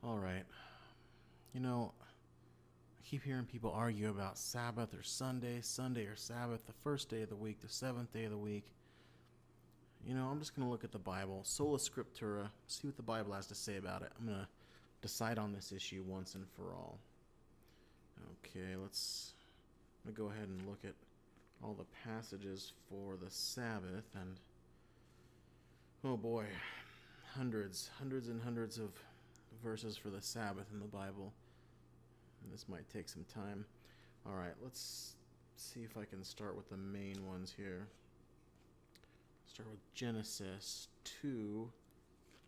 All right. You know, I keep hearing people argue about Sabbath or Sunday, Sunday or Sabbath, the first day of the week, the seventh day of the week. I'm just going to look at the Bible, Sola Scriptura, see what the Bible has to say about it. I'm going to decide on this issue once and for all. Okay, I'm going to go ahead and look at all the passages for the Sabbath, and oh boy, hundreds and hundreds of verses for the Sabbath in the Bible. This might take some time. All right, let's see if I can start with the main ones here. Start with Genesis 2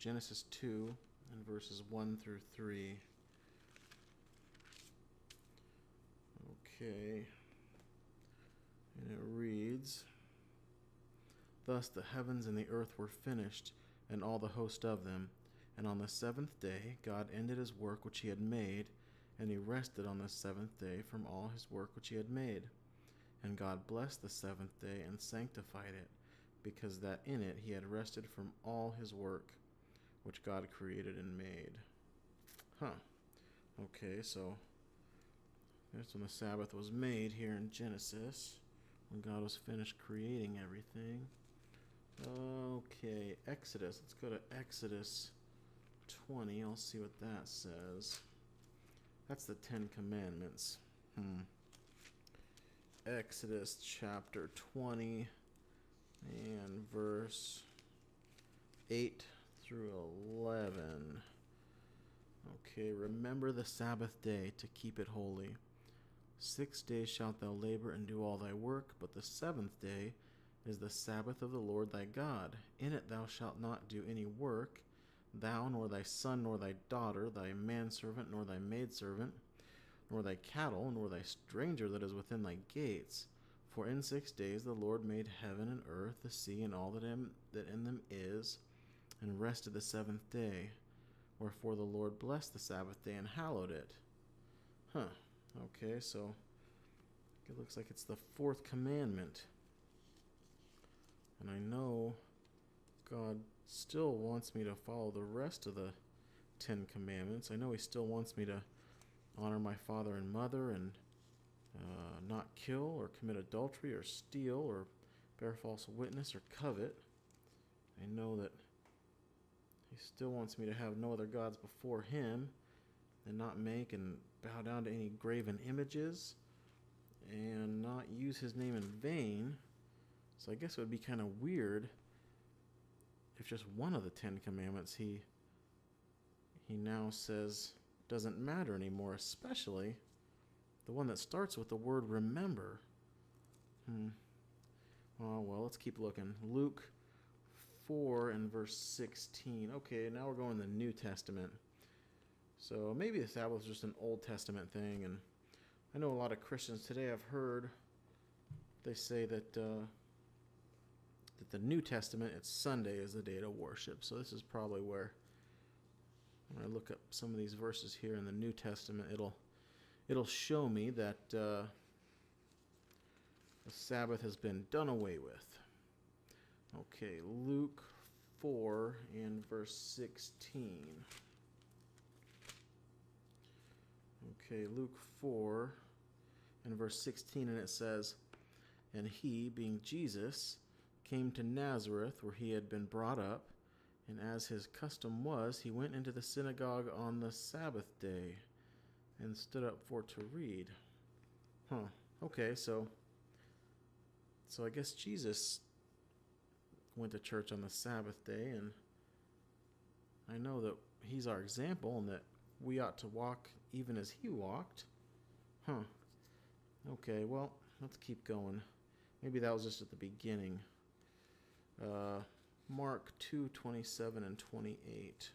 and verses 1 through 3. Okay. And it reads, "Thus the heavens and the earth were finished, and all the host of them. And on the seventh day God ended his work which he had made, and he rested on the seventh day from all his work which he had made. And God blessed the seventh day and sanctified it, because that in it he had rested from all his work which God created and made." Okay, so that's when the Sabbath was made here in Genesis, when God was finished creating everything. Okay, Exodus. Let's go to Exodus 20. I'll see what that says. That's the Ten Commandments. Exodus chapter 20 and verse 8 through 11. Okay, remember the Sabbath day to keep it holy. 6 days shalt thou labor and do all thy work, but the seventh day is the Sabbath of the Lord thy God. In it thou shalt not do any work, thou, nor thy son, nor thy daughter, thy manservant, nor thy maidservant, nor thy cattle, nor thy stranger that is within thy gates. For in 6 days the Lord made heaven and earth, the sea, and all that in them is, and rested the seventh day. Wherefore the Lord blessed the Sabbath day and hallowed it. Okay, so it looks like it's the fourth commandment. And I know God still wants me to follow the rest of the Ten Commandments. I know he still wants me to honor my father and mother, and not kill or commit adultery or steal or bear false witness or covet. I know that he still wants me to have no other gods before him, and not make and bow down to any graven images, and not use his name in vain. So I guess it would be kind of weird if just one of the Ten Commandments he now says doesn't matter anymore, especially the one that starts with the word remember. Oh, well, let's keep looking. Luke 4 and verse 16. Okay, now we're going to the New Testament. So maybe the Sabbath is just an Old Testament thing, and I know a lot of Christians today, I've heard they say that the New Testament, it's Sunday is the day to worship. So this is probably where, when I look up some of these verses here in the New Testament, it'll show me that the Sabbath has been done away with. Okay, Luke 4 and verse 16. Okay, Luke 4 and verse 16, and it says, "And he, being Jesus, came to Nazareth, where he had been brought up, and as his custom was, he went into the synagogue on the Sabbath day, and stood up for to read." Okay, so I guess Jesus went to church on the Sabbath day, and I know that he's our example, and that we ought to walk even as he walked. Okay, well, let's keep going. Maybe that was just at the beginning. Mark 2:27 and 28.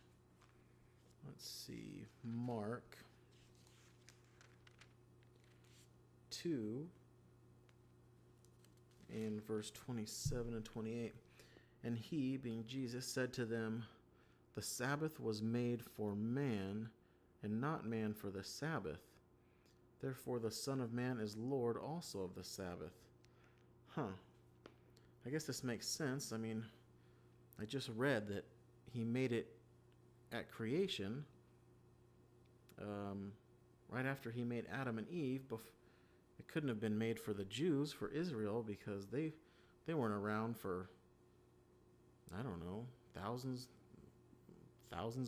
Let's see. Mark 2 and verse 27 and 28. "And he, being Jesus, said to them, The Sabbath was made for man, and not man for the Sabbath. Therefore the Son of Man is Lord also of the Sabbath." I guess this makes sense. I mean, I just read that he made it at creation, right after he made Adam and Eve. It couldn't have been made for the Jews, for Israel, because they weren't around for, I don't know, thousands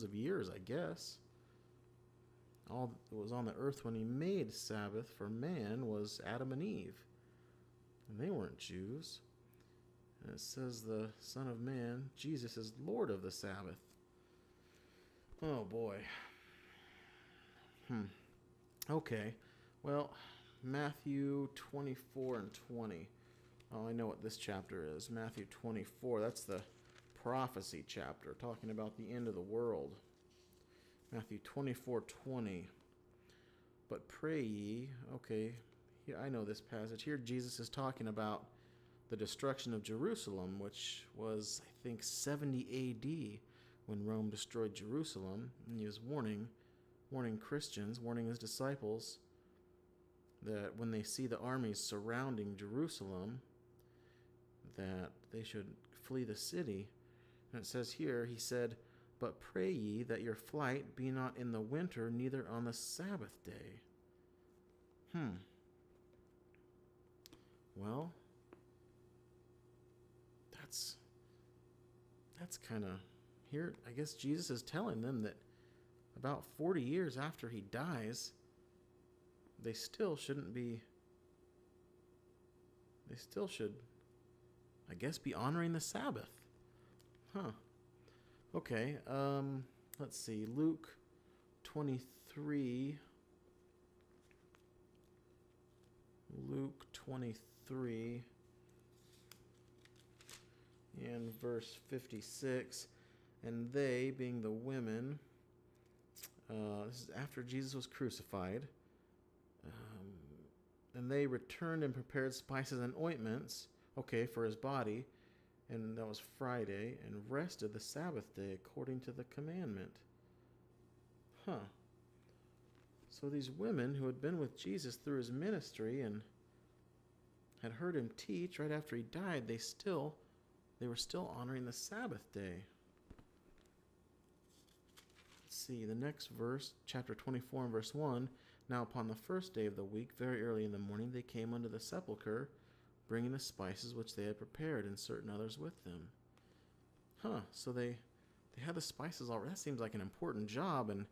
of years, I guess. All that was on the earth when he made Sabbath for man was Adam and Eve. And they weren't Jews. And it says the Son of Man, Jesus, is Lord of the Sabbath. Oh boy. Okay. Well, Matthew 24 and 20. Oh, I know what this chapter is. Matthew 24. That's the prophecy chapter, talking about the end of the world. Matthew 24:20. But pray ye. Okay, here, I know this passage. Here Jesus is talking about the destruction of Jerusalem, which was, I think, 70 A.D. when Rome destroyed Jerusalem. And he was warning Christians, warning his disciples, that when they see the armies surrounding Jerusalem, that they should flee the city. And it says here, he said, but pray ye that your flight be not in the winter, neither on the Sabbath day. Well, that's kind of here. I guess Jesus is telling them that about 40 years after he dies, they still should, I guess, be honoring the Sabbath. Okay, let's see, Luke 23. Luke 23 and verse 56. And they, being the women, this is after Jesus was crucified, and they returned and prepared spices and ointments, for his body, and that was Friday, and rested the Sabbath day according to the commandment. So these women who had been with Jesus through his ministry and had heard him teach right after he died, they were still honoring the Sabbath day. Let's see, the next verse, chapter 24 and verse 1. Now upon the first day of the week, very early in the morning, they came unto the sepulchre, bringing the spices which they had prepared, and certain others with them. So they had the spices already. That seems like an important job, and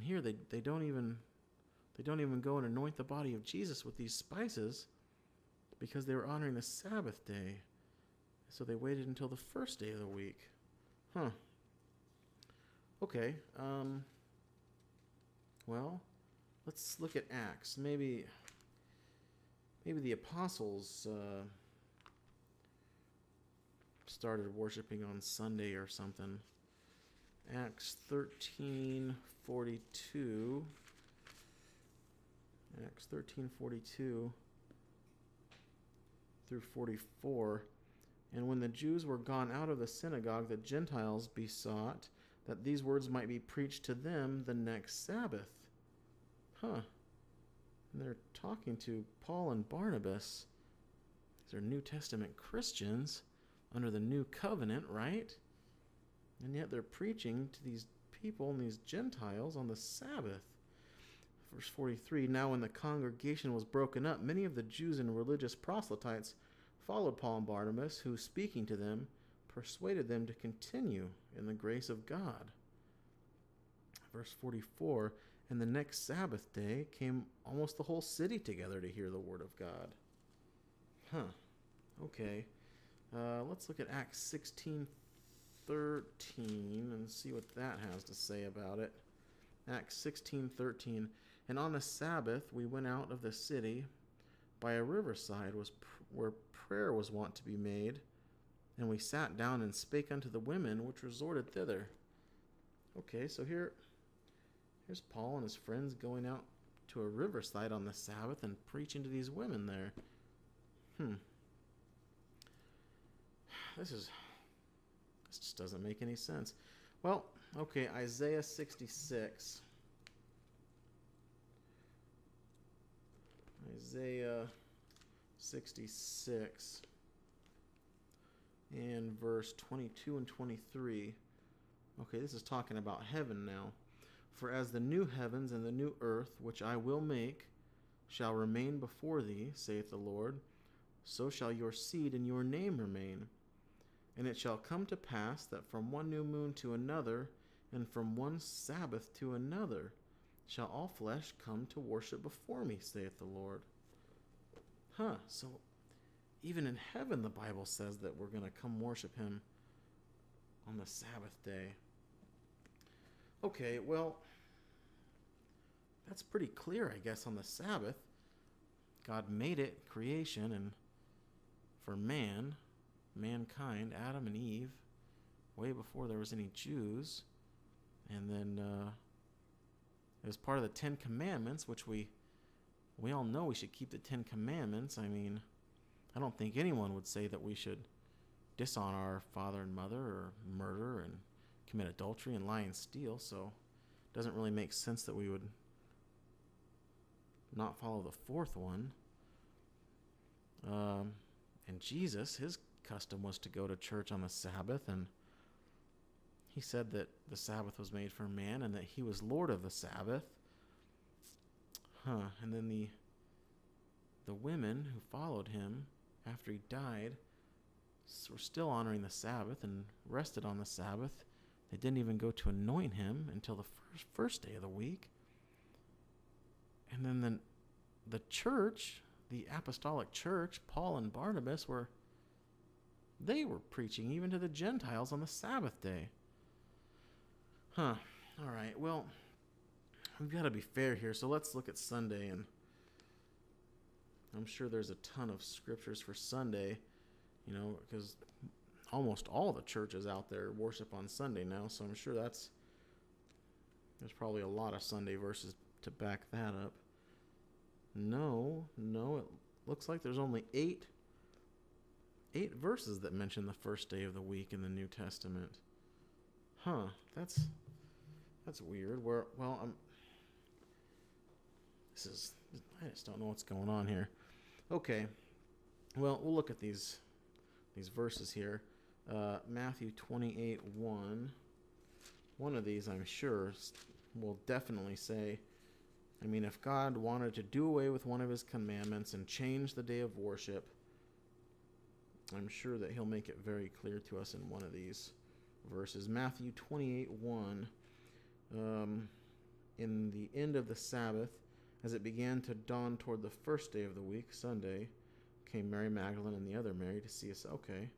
here they don't even go and anoint the body of Jesus with these spices because they were honoring the Sabbath day. So they waited until the first day of the week. Okay. Well, let's look at Acts. Maybe the apostles started worshiping on Sunday or something. Acts 13:42. Acts 13:42 through 44. And when the Jews were gone out of the synagogue, the Gentiles besought that these words might be preached to them the next Sabbath. And they're talking to Paul and Barnabas. These are New Testament Christians under the new covenant, right? And yet they're preaching to these people and these Gentiles on the Sabbath. Verse 43, now when the congregation was broken up, many of the Jews and religious proselytes followed Paul and Barnabas, who, speaking to them, persuaded them to continue in the grace of God. Verse 44, and the next Sabbath day came almost the whole city together to hear the word of God. Okay. Let's look at Acts 16:13 and see what that has to say about it. Acts 16:13, and on the Sabbath we went out of the city by a riverside where prayer was wont to be made, and we sat down and spake unto the women which resorted thither. Okay, so here's Paul and his friends going out to a riverside on the Sabbath and preaching to these women there. This just doesn't make any sense. Well, okay, Isaiah 66. Isaiah 66 and verse 22 and 23. Okay, this is talking about heaven now. For as the new heavens and the new earth, which I will make, shall remain before thee, saith the Lord, so shall your seed and your name remain. And it shall come to pass that from one new moon to another, and from one Sabbath to another, shall all flesh come to worship before me, saith the Lord. So even in heaven the Bible says that we're going to come worship him on the Sabbath day. Okay, well, that's pretty clear, I guess, on the Sabbath. God made it, creation, and for mankind, Adam and Eve, way before there was any Jews. And then it was part of the Ten Commandments, which we all know we should keep the Ten Commandments. I mean, I don't think anyone would say that we should dishonor our father and mother, or murder and commit adultery and lie and steal. So it doesn't really make sense that we would not follow the fourth one. And Jesus, his custom was to go to church on the Sabbath, and he said that the Sabbath was made for man and that he was Lord of the Sabbath. And then the women who followed him after he died were still honoring the Sabbath and rested on the Sabbath. They didn't even go to anoint him until the first day of the week. And then the church, the apostolic church, Paul and Barnabas, they were preaching even to the Gentiles on the Sabbath day. All right, well, we've got to be fair here, so let's look at Sunday, and I'm sure there's a ton of scriptures for Sunday, because almost all the churches out there worship on Sunday now, so I'm sure there's probably a lot of Sunday verses to back that up. No, it looks like there's only eight verses that mention the first day of the week in the New Testament. That's weird. I just don't know what's going on here. Okay, well, we'll look at these verses here. Matthew 28:1. One of these, I'm sure, will definitely say, if God wanted to do away with one of his commandments and change the day of worship, I'm sure that he'll make it very clear to us in one of these verses. Matthew 28:1. In the end of the Sabbath, as it began to dawn toward the first day of the week, Sunday, came Mary Magdalene and the other Mary to see us. Okay,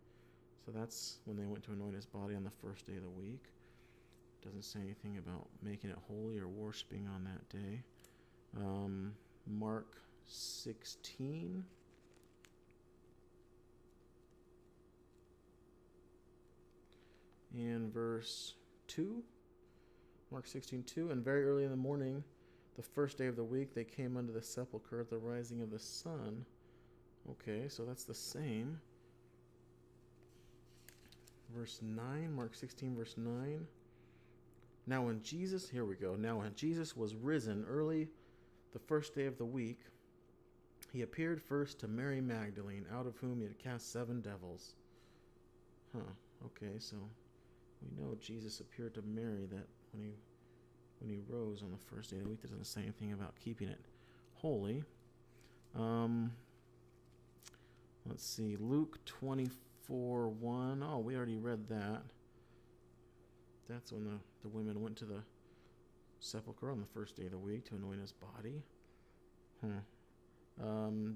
so that's when they went to anoint his body on the first day of the week. Doesn't say anything about making it holy or worshiping on that day. Mark 16. And verse 2. Mark 16:2. And very early in the morning, the first day of the week, they came unto the sepulchre at the rising of the sun. Okay, so that's the same. Verse 9, Mark 16, verse 9. Now when Jesus was risen early the first day of the week, he appeared first to Mary Magdalene, out of whom he had cast 7 devils. Okay, so we know Jesus appeared to Mary that when he rose on the first day of the week. That doesn't say anything about keeping it holy. Let's see, Luke 24:1. Oh, we already read that. That's when the women went to the sepulchre on the first day of the week to anoint his body.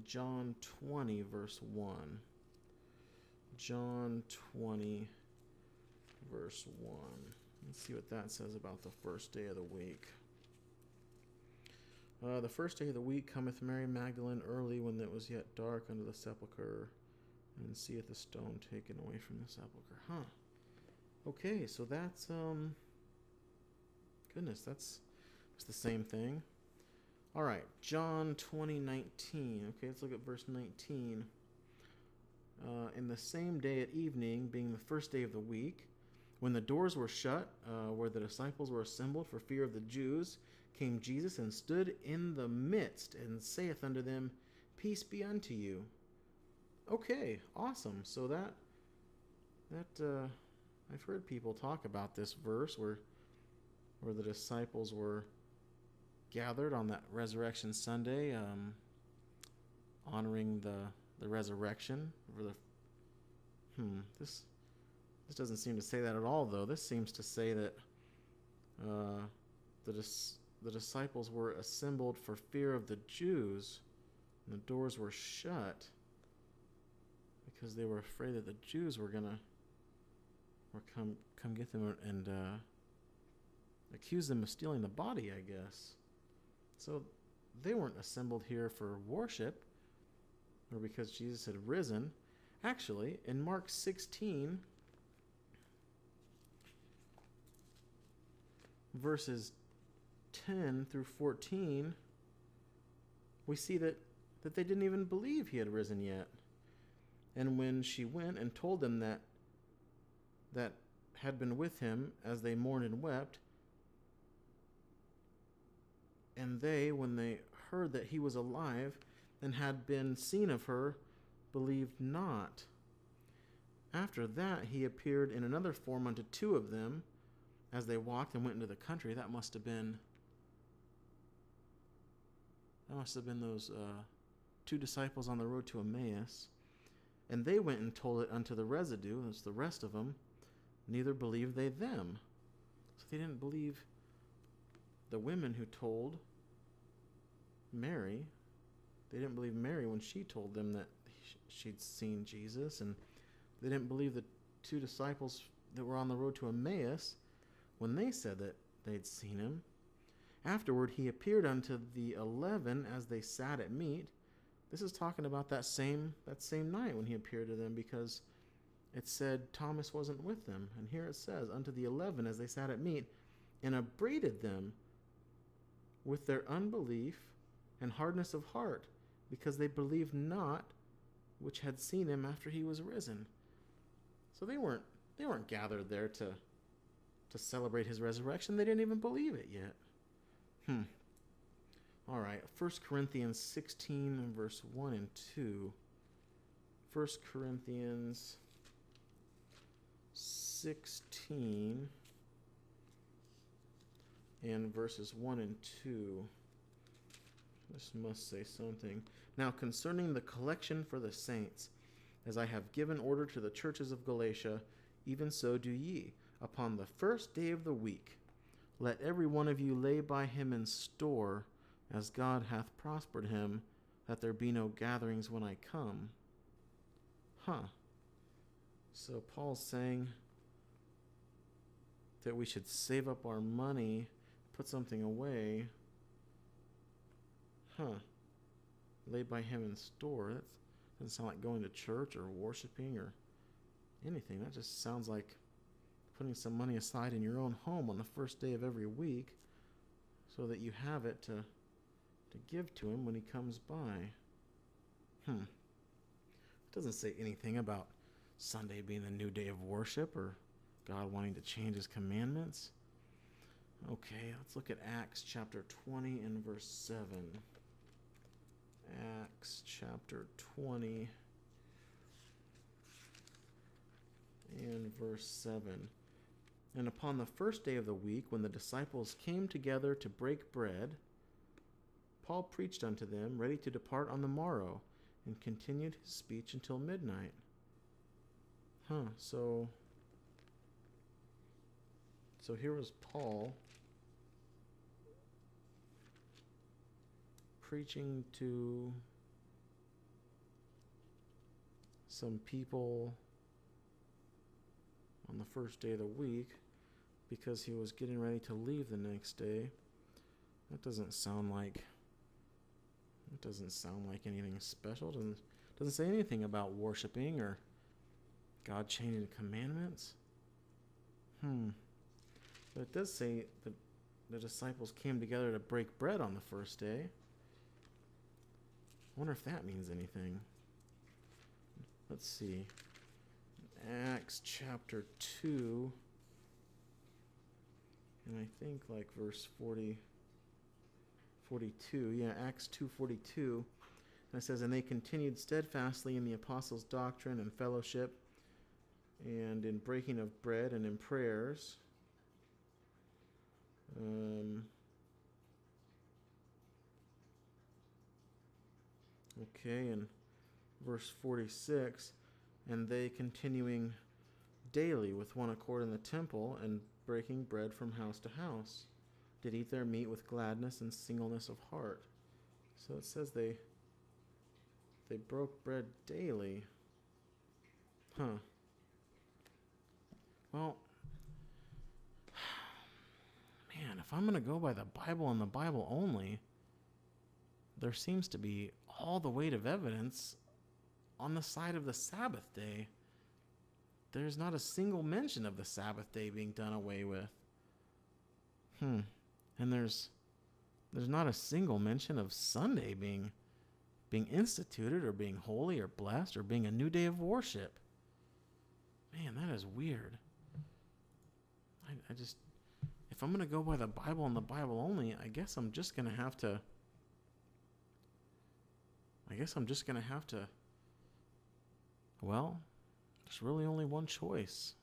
John 20, verse 1. John 20, verse 1. Let's see what that says about the first day of the week. The first day of the week cometh Mary Magdalene early, when it was yet dark, unto the sepulchre, and seeth the stone taken away from the sepulchre. Okay, so that's goodness, that's the same thing. All right, John 20:19. Okay, let's look at verse 19. In the same day at evening, being the first day of the week, when the doors were shut, where the disciples were assembled for fear of the Jews, came Jesus and stood in the midst, and saith unto them, Peace be unto you. Okay, awesome. So that I've heard people talk about this verse where where the disciples were gathered on that Resurrection Sunday, honoring the resurrection. This doesn't seem to say that at all, though. This seems to say that the disciples were assembled for fear of the Jews, and the doors were shut because they were afraid that the Jews were gonna come get them and accuse them of stealing the body, I guess. So they weren't assembled here for worship or because Jesus had risen. Actually, in Mark 16, verses 10 through 14, we see that they didn't even believe he had risen yet. And when she went and told them that had been with him as they mourned and wept, and they, when they heard that he was alive and had been seen of her, believed not. After that he appeared in another form unto two of them as they walked and went into the country. That must have been those two disciples on the road to Emmaus. And they went and told it unto the residue, that's the rest of them, neither believed they them. So they didn't believe the women who told Mary. They didn't believe Mary when she told them that she'd seen Jesus, and they didn't believe the two disciples that were on the road to Emmaus when they said that they'd seen him. Afterward he appeared unto the 11 as they sat at meat. This is talking about that same night when he appeared to them, because it said Thomas wasn't with them. And here it says, unto the 11 as they sat at meat, and upbraided them with their unbelief and hardness of heart, because they believed not which had seen him after he was risen. So they weren't gathered there to celebrate his resurrection. They didn't even believe it yet. All right, 1 Corinthians 16, verse 1 and 2. 1 Corinthians 16 and verses 1 and 2. This must say something. Now concerning the collection for the saints, as I have given order to the churches of Galatia, even so do ye. Upon the first day of the week, let every one of you lay by him in store, as God hath prospered him, that there be no gatherings when I come. So Paul's saying that we should save up our money, put something away. Lay by him in store. That doesn't sound like going to church or worshiping or anything. That just sounds like putting some money aside in your own home on the first day of every week so that you have it to give to him when he comes by. It doesn't say anything about Sunday being the new day of worship or God wanting to change his commandments. Okay, let's look at Acts chapter 20 and verse 7. Acts chapter 20 and verse 7. And upon the first day of the week, when the disciples came together to break bread, Paul preached unto them, ready to depart on the morrow, and continued his speech until midnight. So here was Paul preaching to some people on the first day of the week because he was getting ready to leave the next day. That doesn't sound like anything special. Doesn't say anything about worshiping or God changing commandments. But it does say that the disciples came together to break bread on the first day. I wonder if that means anything. Let's see. Acts chapter 2. And I think like verse 42. Yeah, Acts 2:42. And it says, and they continued steadfastly in the apostles' doctrine and fellowship, and in breaking of bread and in prayers. Okay, in verse 46, and they continuing daily with one accord in the temple and breaking bread from house to house, did eat their meat with gladness and singleness of heart. So it says they broke bread daily. Huh. Well, man, if I'm going to go by the Bible and the Bible only, there seems to be all the weight of evidence on the side of the Sabbath day. There's not a single mention of the Sabbath day being done away with. And there's not a single mention of Sunday being instituted or being holy or blessed or being a new day of worship. Man, that is weird. I just, if I'm going to go by the Bible and the Bible only, I guess I'm just going to have to, well, there's really only one choice.